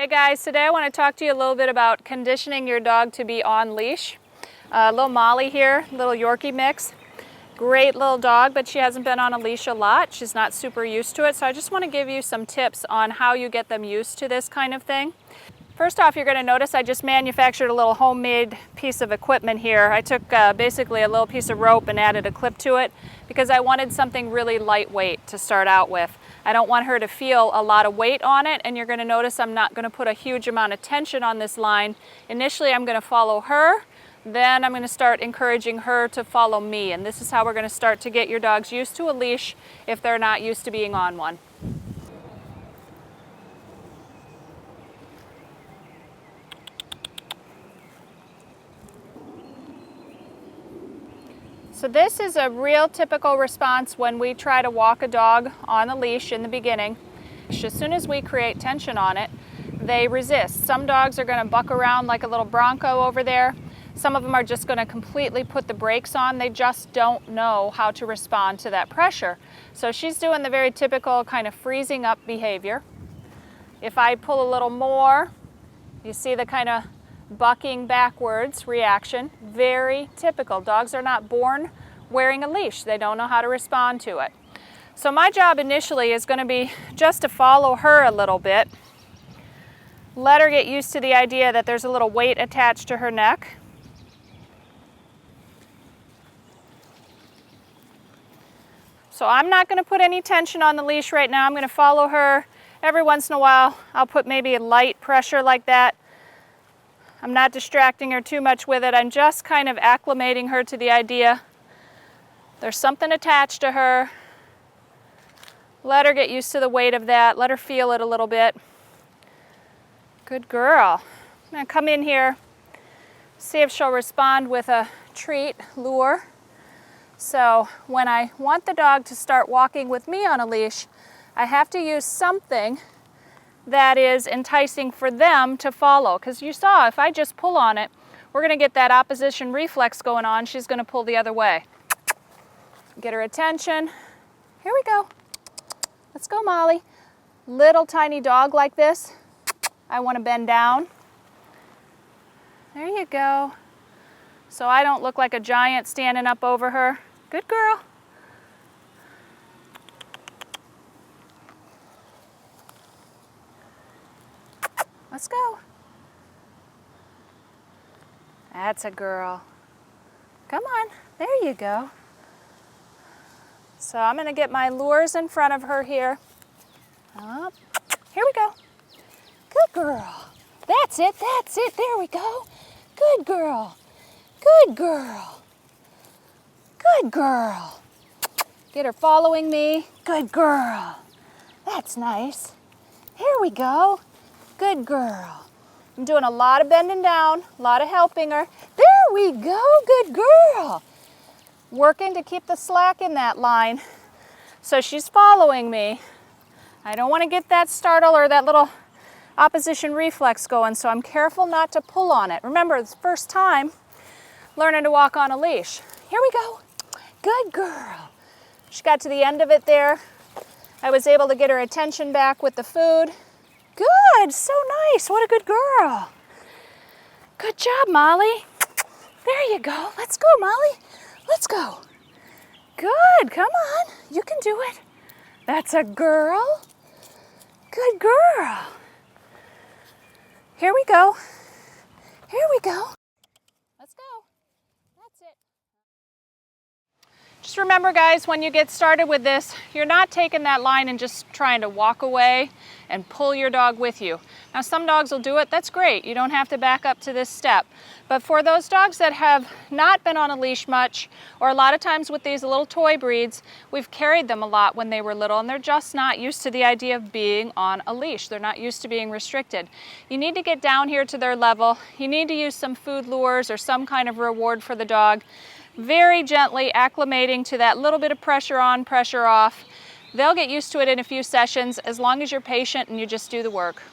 guys, today I want to talk to you a little bit about conditioning your dog to be on leash. Little Molly here, little Yorkie mix. Great little dog, but she hasn't been on a leash a lot. She's not super used to it, so I just want to give you some tips on how you get them used to this kind of thing. First off, you're going to notice I just manufactured a little homemade piece of equipment here. I took basically a little piece of rope and added a clip to it because I wanted something really lightweight to start out with. I don't want her to feel a lot of weight on it, and you're going to notice I'm not going to put a huge amount of tension on this line. Initially, I'm going to follow her, then I'm going to start encouraging her to follow me, and this is how we're going to start to get your dogs used to a leash if they're not used to being on one. So this is a real typical response when we try to walk a dog on a leash in the beginning. As soon as we create tension on it, they resist. Some dogs are going to buck around like a little bronco over there. Some of them are just going to completely put the brakes on. They just don't know how to respond to that pressure. So she's doing the very typical kind of freezing up behavior. If I pull a little more, you see the kind of bucking backwards reaction. Very typical. Dogs are not born wearing a leash. They don't know how to respond to it. So my job initially is going to be just to follow her a little bit. Let her get used to the idea that there's a little weight attached to her neck. So I'm not going to put any tension on the leash right now. I'm going to follow her. Every once in a while, I'll put maybe a light pressure like that. I'm not distracting her too much with it. I'm just kind of acclimating her to the idea there's something attached to her. Let her get used to the weight of that. Let her feel it a little bit. Good girl. I'm going to come in here, see if she'll respond with a treat, lure. So when I want the dog to start walking with me on a leash, I have to use something that is enticing for them to follow. Because you saw, if I just pull on it, we're going to get that opposition reflex going on. She's going to pull the other way. Get her attention. Here we go. Let's go, Molly. Little tiny dog like this, I want to bend down. There you go. So I don't look like a giant standing up over her. Good girl. Let's go. That's a girl. Come on, there you go. So I'm going to get my lures in front of her here. Up. Here we go. Good girl. That's it, that's it. There we go. Good girl. Good girl. Good girl. Get her following me. Good girl. That's nice. Here we go. Good girl. I'm doing a lot of bending down, a lot of helping her. There we go, good girl. Working to keep the slack in that line. So she's following me. I don't want to get that startle or that little opposition reflex going, so I'm careful not to pull on it. Remember, it's the first time learning to walk on a leash. Here we go. Good girl. She got to the end of it there. I was able to get her attention back with the food. Good, so nice. What a good girl. Good job, Molly. There you go. Let's go, Molly. Let's go. Good, come on. You can do it. That's a girl. Good girl. Here we go. Here we go. Let's go. That's it. Just remember, guys, when you get started with this, you're not taking that line and just trying to walk away and pull your dog with you. Now, some dogs will do it. That's great. You don't have to back up to this step. But for those dogs that have not been on a leash much, or a lot of times with these little toy breeds, we've carried them a lot when they were little, and they're just not used to the idea of being on a leash. They're not used to being restricted. You need to get down here to their level. You need to use some food lures or some kind of reward for the dog. Very gently acclimating to that little bit of pressure on, pressure off. They'll get used to it in a few sessions as long as you're patient and you just do the work.